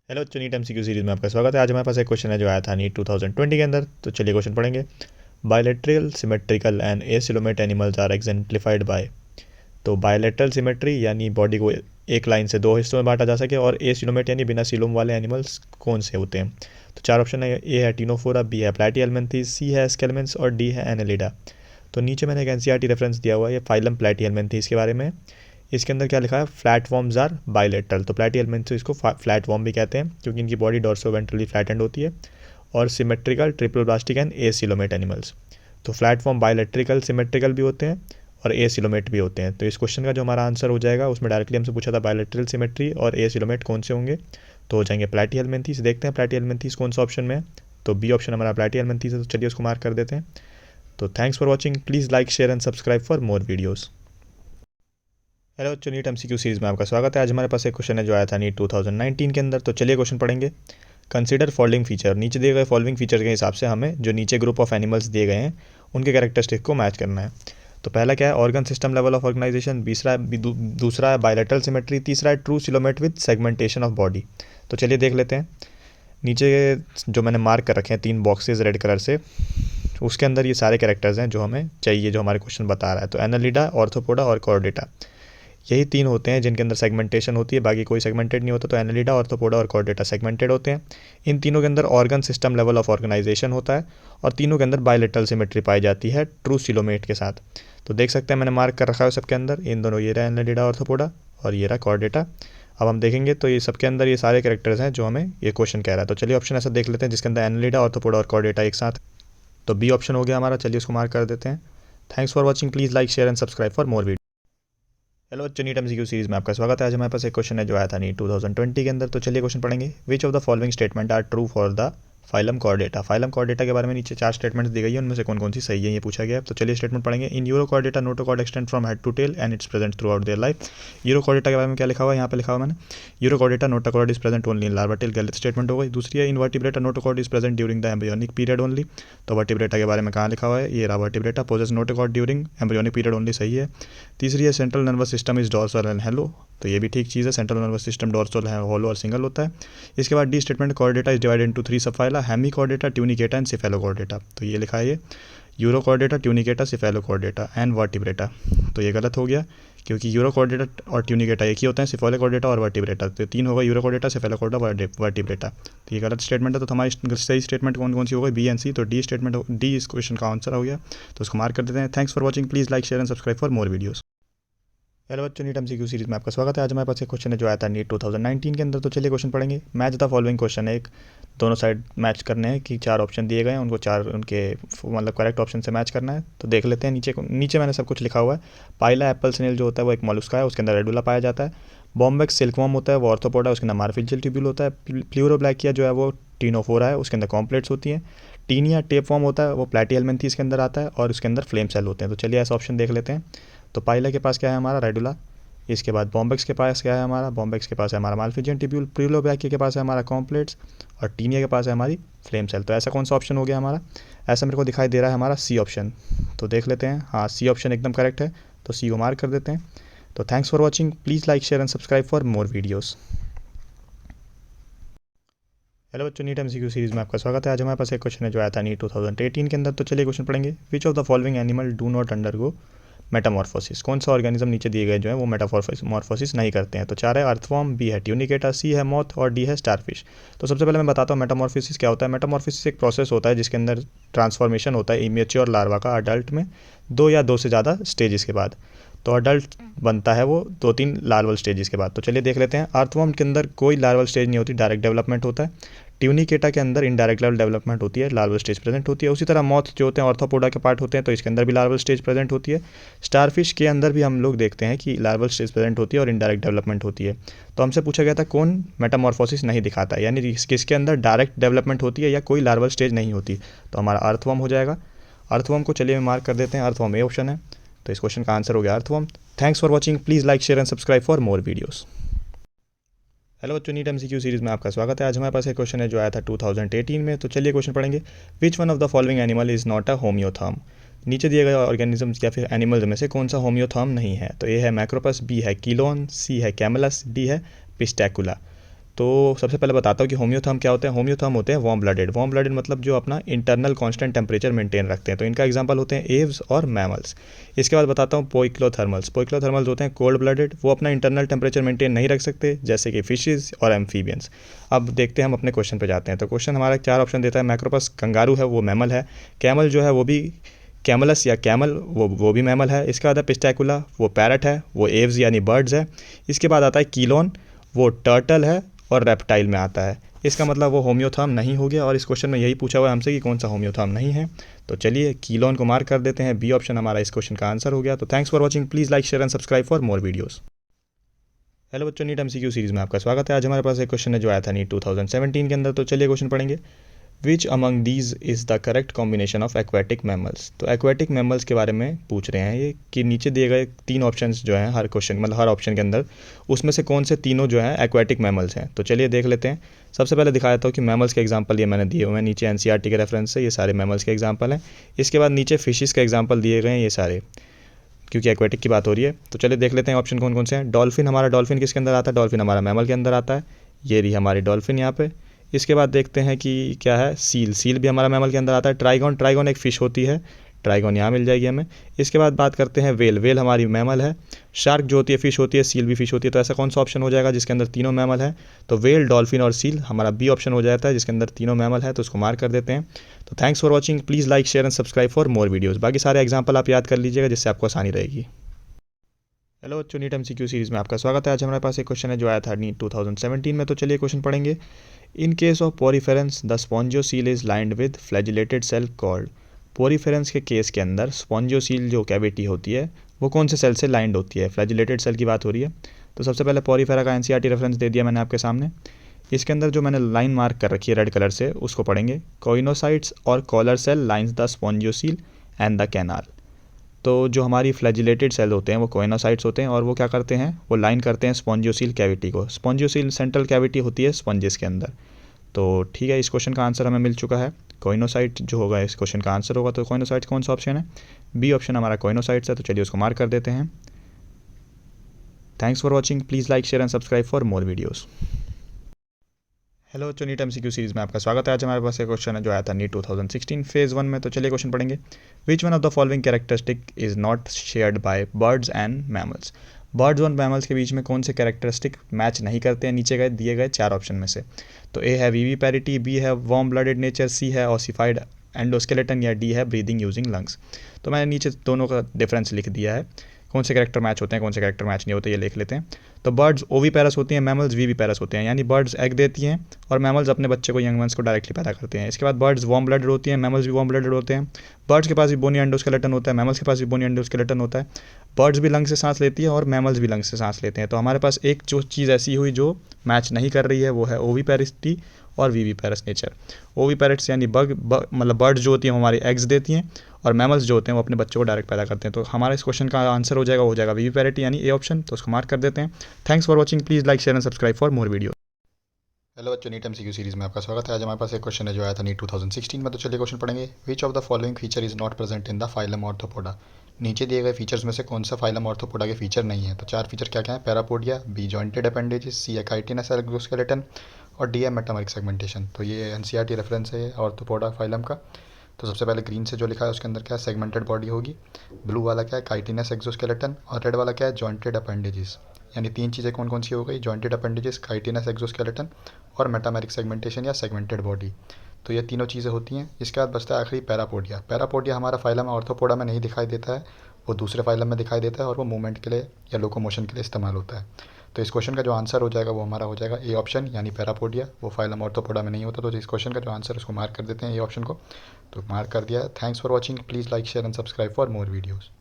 Hello बच्चों, NEET MCQ series में आपका स्वागत है। आज हमारे पास एक क्वेश्चन है जो आया था नीट 2020 के अंदर। तो चलिए क्वेश्चन पढ़ेंगे। Bilateral symmetrical and acoelomate animals are exemplified by. तो बायलेटरल सिमेट्री यानी बॉडी को एक लाइन से दो हिस्सों में बांटा जा सके, और एसिलोमेट यानी बिना सिलोम वाले एनिमल्स कौन से होते हैं। तो चार ऑप्शन है। ए है टीनोफोरा, बी है प्लैटीहेलमिन्थीज, सी है स्केलमेंस और डी है एनेलिडा। तो नीचे मैंने एक एनसीईआरटी रेफरेंस दिया हुआ है ये फाइलम प्लैटीहेलमिन्थीज के बारे में। इसके अंदर क्या लिखा है, फ्लैट वॉर्म्स आर बायलेटरल। तो प्लैटीहेलमिन्थीज इसको फ्लैट वॉर्म भी कहते हैं क्योंकि इनकी बॉडी डॉर्सोवेंट्रली फ्लैटेंड होती है। और symmetrical triploblastic and acoelomate animals. तो फ्लैट वॉर्म बायलेट्रिकल सिमेट्रिकल भी होते हैं और एसिलोमेट भी होते हैं। तो इस क्वेश्चन का जो हमारा आंसर हो जाएगा, उसमें डायरेक्टली हमसे पूछा था बायलेटरल सिमेट्री और एसिलोमेट कौन से होंगे, तो हो जाएंगे प्लैटीहेलमिन्थीज। देखते हैं प्लैटीहेलमिन्थीज कौन सा ऑप्शन में है। तो बी ऑप्शन हमारा प्लैटीहेलमिन्थीज है, तो चलिए उसको मार्क कर देते हैं। तो thanks for watching, please like share and subscribe for more videos. Hello बच्चों, नीट एमसीक्यू सीरीज में आपका स्वागत है। आज हमारे पास एक क्वेश्चन है जो आया था नीट 2019 के अंदर। तो चलिए क्वेश्चन पढ़ेंगे। Consider following feature. नीचे दिए गए फॉलोइंग फीचर के हिसाब से हमें जो नीचे ग्रुप ऑफ एनिमल्स दिए गए हैं उनके कैरेक्टरिस्टिक को मैच करना है। तो पहला क्या है, organ system level of organisation. दूसरा है बायलेटरल सिमेट्री। तीसरा है true coelomate with segmentation of body. तो चलिए देख लेते हैं। नीचे जो मैंने मार्क कर रखे हैं 3 बॉक्सेस रेड कलर से, उसके अंदर ये सारे कैरेक्टर्स हैं जो हमें चाहिए, जो हमारे क्वेश्चन बता रहा है। तो एनालिडा, ऑर्थोपोडा और कॉर्डेटा, यही 3 होते हैं जिनके अंदर सेगमेंटेशन होती है, बाकी कोई सेगमेंटेड नहीं होता। तो एनालिडा, ऑर्थोपोडा और कॉर्डेटा सेगमेंटेड होते हैं। इन तीनों के अंदर organ system level of organisation होता है और तीनों के अंदर बायलेटरल सिमेट्री पाई जाती है ट्रू सिलोमेट के साथ। तो देख सकते हैं मैंने मार्क कर रखा है सबके अंदर, इन दोनों, ये रहा एनालिडा ऑर्थोपोडा और ये रहा कॉर्डेटा। अब हम देखेंगे तो ये सबके अंदर ये सारे कैरेक्टर्स हैं जो हमें ये क्वेश्चन कह रहा है। तो चलिए ऑप्शन ऐसा देख लेते हैं जिसके अंदर एनालिडा, ऑर्थोपोडा और कॉर्डेटा एक साथ। तो बी ऑप्शन हो गया हमारा, चलिए उसको मार्क कर देते हैं। Thanks for watching, please like share and subscribe for more video. Hello बच्चों, नीट एमसीक्यू सीरीज में आपका स्वागत है। आज हमारे पास एक क्वेश्चन है जो आया था नीट 2020 के अंदर। तो चलिए क्वेश्चन पढ़ेंगे। Which of the following statement are true for the phylum Chordata. Phylum Chordata के बारे में नीचे 4 स्टेटमेंट्स दी गई है, उनमें से कौन कौन सी सही है ये पूछा गया है। तो चलिए स्टेटमेंट पढ़ेंगे। In urochordata notochord extend from head to tail and its present throughout their life. Urochordata के बारे में क्या लिखा हुआ है, यहाँ पे लिखा हुआ मैंने, urochordata notochord is present only in larva tail, गलत स्टेटमेंट हो गई। दूसरी है, in vertebrata notochord is present during the embryonic period only. तो वर्टिब्रेटा के बारे में कहाँ लिखा हुआ है, ये रहा vertebrata possess notochord during embryonic period only, सही है। तीसरी है, central nervous system is dorsal and hollow. तो ये भी ठीक चीज़ है, सेंट्रल नर्वस सिस्टम डॉर्सल है, होलो और सिंगल होता है। इसके बाद D statement, chordata is divided into 3 subphyla, hemichordata, tunicata and cephalochordata. तो ये लिखा है ये urochordata, tunicata, cephalochordata and vertebrata. तो ये गलत हो गया क्योंकि यूरोकॉर्डेटा और ट्यूनिकेटा एक ही होते हैं, सिफेलोकॉर्डेटा और वर्टिब्रेटा। तो 3 होगा, यूरोकॉर्डेटा, सिफेलोकॉर्डेटा, वर्टिब्रेटा। तो ये गलत स्टेटमेंट है। तो हमारी सही स्टेटमेंट कौन कौन सी हो गई, बी एंड सी। तो डी स्टेटमेंट, डी इस क्वेश्चन का आंसर हो गया। तो उसको मार्क कर देते हैं। Thanks for watching, please like share and subscribe for more videos. Hello बच्चों, नीट एमसीक्यू सीरीज में आपका स्वागत है। आज हमारे पास एक क्वेश्चन है जो आया था नीट 2019 के अंदर। तो चलिए क्वेश्चन पढ़ेंगे। मैच द फॉलोइंग क्वेश्चन है, एक दोनों साइड मैच करने हैं कि 4 ऑप्शन दिए गए हैं, उनको 4 उनके मतलब करेक्ट ऑप्शन से मैच करना है। तो देख लेते हैं। नीचे मैंने सब कुछ लिखा हुआ है। पाइला एप्पल स्नेल जो होता है वो एक मॉलस्का है, उसके अंदर रेडुला पाया जाता है। बॉम्बेक्स सिल्कवॉर्म होता है वो ऑर्थोपोडा, उसके अंदर मार्फिजियल ट्यूब्यूल होता है। प्लूरोब्लैकिया जो है वो टीनोफोरा है, उसके अंदर कॉम्प्लेट्स होती हैं। टीनिया टेपवॉर्म होता है वो प्लैटीहेलमिन्थीज के अंदर आता है और उसके अंदर फ्लेम सेल होते हैं। तो चलिए ऐसा ऑप्शन देख लेते हैं। तो पाइला के पास क्या है हमारा, रेडुला। इसके बाद बॉम्बेक्स के पास क्या है हमारा, बॉम्बेक्स के पास है हमारा माल्फिजियन ट्यूब्यूल। प्लूरोब्लैकिया के पास है हमारा कॉम्प्लेट्स और टीनिया के पास है हमारी फ्लेम सेल। तो ऐसा कौन सा ऑप्शन हो गया हमारा, ऐसा मेरे को दिखाई दे रहा है हमारा सी ऑप्शन। तो देख लेते हैं। हाँ, सी ऑप्शन एकदम करेक्ट है, तो सी को मार्क कर देते हैं। तो thanks for watching, please like share and subscribe for more videos. Hello बच्चों, नीट एमसीक्यू सीरीज में आपका स्वागत है। आज हमारे पास एक क्वेश्चन है जो आया था नीट 2018 के अंदर। तो चलिए क्वेश्चन पढ़ेंगे। Which of the following animal do not undergo Metamorphosis. कौन सा ऑर्गेनिज्म नीचे दिए गए जो है वो मेटामॉर्फोसिस नहीं करते हैं। तो 4 है अर्थवॉर्म, बी है ट्यूनिकेटा, सी है मॉथ और डी है स्टारफिश। तो सबसे पहले मैं बताता हूँ मेटामॉर्फोसिस क्या होता है। मेटामॉर्फोसिस एक प्रोसेस होता है जिसके अंदर ट्रांसफॉर्मेशन होता है इमेच्योर लार्वा का अडल्ट में 2 या 2 से ज़्यादा स्टेजेस के बाद। तो अडल्ट बनता है वो 2-3 लार्वल स्टेजेस के बाद। तो चलिए देख लेते हैं। अर्थवॉर्म के अंदर कोई लार्वल स्टेज नहीं होती, डायरेक्ट डेवलपमेंट होता है। ट्यूनिकेटा के अंदर इनडायरेक्ट लेवल डेवलपमेंट होती है, लार्वल स्टेज प्रेजेंट होती है। उसी तरह मॉथ जो होते हैं ऑर्थोपोडा के पार्ट होते हैं, तो इसके अंदर भी लार्वल स्टेज प्रेजेंट होती है। स्टारफिश के अंदर भी हम लोग देखते हैं कि लार्वल स्टेज प्रेजेंट होती है और इनडायरेक्ट डेवलपमेंट होती है। तो हमसे पूछा गया था कौन मेटामॉर्फोसिस नहीं दिखाता है, यानी किसके अंदर डायरेक्ट डेवलपमेंट होती है या कोई लार्वल स्टेज नहीं होती। तो हमारा अर्थवॉर्म हो जाएगा। अर्थवॉर्म को चलिए मार्क कर देते हैं, अर्थवॉर्म ए ऑप्शन है। तो इस क्वेश्चन का आंसर हो गया earthworm. Thanks for watching, please like share and subscribe for more videos. Hello बच्चों, नीट एमसीक्यू सीरीज में आपका स्वागत है। आज हमारे पास एक क्वेश्चन है जो आया था 2018 में। तो चलिए क्वेश्चन पढ़ेंगे। Which one of the following animal is not a होम्योथर्म। नीचे दिए गए ऑर्गेनिजम्स या फिर एनिमल्स में से कौन सा होम्योथर्म नहीं है। तो ए है मैक्रोपस, बी है कीलोन, सी है कैमलस, डी है पिस्टैकुला। तो सबसे पहले बताता हूँ कि होम्योथर्म क्या होते हैं। होम्योथर्म होते हैं वार्म ब्लडेड। वार्म ब्लडेड मतलब जो अपना इंटरनल कांस्टेंट टेम्परेचर मेंटेन रखते हैं। तो इनका एग्जांपल होते हैं एव्स और मैमल्स। इसके बाद बताता हूँ पोइक्लोथर्मल्स। पोइक्लोथर्मल्स होते हैं कोल्ड ब्लडेड, वो अपना इंटरनल टेम्परेचर मेंटेन नहीं रख सकते, जैसे कि फिशेज और एम्फीबियंस। अब देखते हैं, हम अपने क्वेश्चन पे जाते हैं। तो क्वेश्चन हमारा 4 ऑप्शन देता है। मैक्रोपस कंगारू है, वो मैमल है। कैमल जो है वो भी कैमलस या कैमल, वो भी मैमल है। इसके बाद है पिस्टैकुला, वो पैरट है, वो एव्स यानी बर्ड्स है। इसके बाद आता है कीलोन, वो टर्टल है और रेप्टाइल में आता है। इसका मतलब वो होम्योथर्म नहीं हो गया, और इस क्वेश्चन में यही पूछा हुआ है हमसे कि कौन सा होम्योथर्म नहीं है। तो चलिए कीलोन को मार्क कर देते हैं। बी ऑप्शन हमारा इस क्वेश्चन का आंसर हो गया। तो thanks for watching, please like share and subscribe for more videos. Hello बच्चों, नीट एमसीक्यू सीरीज़ में आपका स्वागत है। आज हमारे पास एक क्वेश्चन है जो आया था नीट 2017 के अंदर। तो चलिए क्वेश्चन पढ़ेंगे। Which among these is the correct combination of aquatic mammals. तो एक्वेटिक मैमल्स के बारे में पूछ रहे हैं ये, कि नीचे दिए गए 3 ऑप्शंस जो हैं हर क्वेश्चन, मतलब हर ऑप्शन के अंदर, उसमें से कौन से तीनों जो हैं एक्वेटिक मैमल्स हैं। तो चलिए देख लेते हैं। सबसे पहले दिखा देता हूँ कि मैमल्स के एग्जांपल ये मैंने दिए हुए हैं नीचे एनसीईआरटी के रेफरेंस से। ये सारे मैमल्स के एग्जांपल हैं। इसके बाद नीचे फिशेस के एग्जांपल दिए गए हैं ये सारे, क्योंकि एक्वेटिक की बात हो रही है। तो चलिए देख लेते हैं ऑप्शन कौन कौन से हैं। डॉल्फिन, हमारा डॉल्फिन किसके अंदर आता है? डॉल्फिन हमारा मैमल के अंदर आता है। ये रही हमारी डॉल्फिन यहाँ पे। इसके बाद देखते हैं कि क्या है, सील। सील भी हमारा मैमल के अंदर आता है। ट्राइगॉन, ट्राइगॉन एक फ़िश होती है, ट्राइगॉन यहाँ मिल जाएगी हमें। इसके बाद बात करते हैं वेल। वेल हमारी मैमल है। शार्क जो होती है फ़िश होती है, सील भी फ़िश होती है। तो ऐसा कौन सा ऑप्शन हो जाएगा जिसके अंदर तीनों मैमल है? तो वेल, डॉल्फिन और सील हमारा बी ऑप्शन हो जाता है, जिसके अंदर तीनों मैमल है। तो उसको मार्क कर देते हैं। तो thanks for watching, please like share and subscribe for more videos. बाकी सारे एग्जाम्पल आप याद कर लीजिएगा, जिससे आपको आसानी रहेगी। हेलो बच्चों, नीट एमसीक्यू सीरीज़ में आपका स्वागत है। आज हमारे पास एक क्वेश्चन है जो आया था नीट 2017 में। तो चलिए क्वेश्चन पढ़ेंगे। In case of poriferans the spongiocoel is lined with flagellated cell called. Poriferans के केस के अंदर स्पॉन्जियोसील जो कैविटी होती है वो कौन से सेल से लाइंड होती है? फ्लैजिलेटेड सेल की बात हो रही है। तो सबसे पहले पोरीफेरा का एनसीईआरटी रेफरेंस दे दिया मैंने आपके सामने। इसके अंदर जो मैंने लाइन मार्क कर रखी है रेड कलर से, उसको पढ़ेंगे। कोइनोसाइट्स और collar cell lines the spongiocoel and the canal. तो जो हमारी फ्लैजिलेटेड सेल होते हैं वो कोइनोसाइट्स होते हैं, और वो क्या करते हैं, वो लाइन करते हैं स्पॉन्जियोसील कैविटी को। स्पॉन्जियोसील सेंट्रल कैविटी होती है स्पंजेस के अंदर। तो ठीक है, इस क्वेश्चन का आंसर हमें मिल चुका है। कोइनोसाइट जो होगा इस क्वेश्चन का आंसर होगा। तो कोइनोसाइट्स कौन सा ऑप्शन है? बी ऑप्शन हमारा कोइनोसाइट्स है। तो चलिए उसको मार्क कर देते हैं। Thanks for watching, please like share and subscribe for more videos. Hello बच्चों, नीट एमसीक्यू सीरीज़ में आपका स्वागत है। आज हमारे पास एक क्वेश्चन है जो आया था नीट 2016 फेज़ 1 में। तो चलिए क्वेश्चन पढ़ेंगे। Which one of the following characteristic is not shared by birds and mammals. Birds और मैमल्स के बीच में कौन से कैरेक्टरिस्टिक मैच नहीं करते हैं नीचे गए दिए गए 4 ऑप्शन में से? तो ए है वीवी पैरिटी, बी है वार्म ब्लडेड नेचर, सी है ऑसिफाइड एंडोस्केलेटन, या डी है ब्रीदिंग यूजिंग लंग्स। तो मैंने नीचे दोनों का डिफरेंस लिख दिया है, कौन से कैरेक्टर मैच होते हैं कौन से कैरेक्टर मैच नहीं होते, ये लिख लेते हैं। तो बर्ड्स ओवी पैरस होती हैं, मैमल्स वीवी पैरस होते हैं। यानी बर्ड्स एग देती हैं और मैमल्स अपने बच्चे को, यंग वंस को डायरेक्टली पैदा करते हैं। इसके बाद बर्ड्स वार्म ब्लडेड होती हैं, मैमल्स भी वार्म ब्लडेड होते हैं। बर्ड्स के पास भी बोनी एंडोस्केलेटन होता है, मैमल्स के पास भी बोनी एंडोस्केलेटन होता है। बर्ड्स भी लंग से सांस लेती है और मैमल्स भी लंग से सांस लेते हैं। तो हमारे पास एक जो चीज़ ऐसी हुई जो मैच नहीं कर रही है, वो है ओवी पैरिटी और वीवी पैरस नेचर। ओवी पैरट्स यानी मतलब बर्ड्स जो होती हैं हमारी एग्स देती हैं, और मैमल्स जो होते हैं वो अपने बच्चों को डायरेक्ट पैदा करते हैं। तो हमारा इस क्वेश्चन का आंसर हो जाएगा वीवी पैरिटी यानी ए ऑप्शन। तो उसको मार्क कर देते हैं। Thanks for watching, please like share and subscribe for more video. Hello बच्चों, नीट एमसीक्यू सीरीज़ में आपका स्वागत है। आज हमारे पास एक क्वेश्चन है जो आया था नीट 2016 में। तो चलिए क्वेश्चन पढ़ेंगे। Which of the following feature is not present in the phylum arthropoda. नीचे दिए गए फीचर्स में से कौन सा फाइलम ऑर्थोपोडा के फीचर नहीं है? तो 4 फीचर क्या क्या है? पैरापोडिया, बी जॉइंटेड अपेंडेजेस, सी है काइटिनस एक्सोस्केलेटन, और डी है मेटामरिक सेगमेंटेशन। तो ये एनसीईआरटी रेफरेंस है ऑर्थोपोडा फाइलम का। तो सबसे पहले ग्रीन से जो लिखा है उसके अंदर क्या है, सेगमेंटेड बॉडी होगी। ब्लू वाला क्या है, काइटिनस एक्सोस्केलेटन, और रेड वाला क्या है, जॉइंटेड अपेंडेजेस। यानी 3 चीज़ें कौन कौन सी हो गई, जॉइंटेड अपेंडेजेस, काइटिनस एक्सोस्केलेटन और मेटामेरिक सेगमेंटेशन या सेगमेंटेड बॉडी। तो ये तीनों चीज़ें होती हैं। इसके बाद बचता है आखिरी पैरापोडिया। पैरापोडिया हमारा फाइलम ऑर्थोपोडा में नहीं दिखाई देता है, वो दूसरे फाइलम में दिखाई देता है, और वो मूवमेंट के लिए या लोकोमोशन के लिए इस्तेमाल होता है। तो इस क्वेश्चन का जो आंसर हो जाएगा वो हमारा हो जाएगा ए ऑप्शन यानी पैरापोडिया। वो फाइलम ऑर्थोपोडा में नहीं होता। तो इस क्वेश्चन का जो आंसर उसको मार्क कर देते हैं ए ऑप्शन को। तो मार्क कर दिया। Thanks for watching, please like share and subscribe for more videos.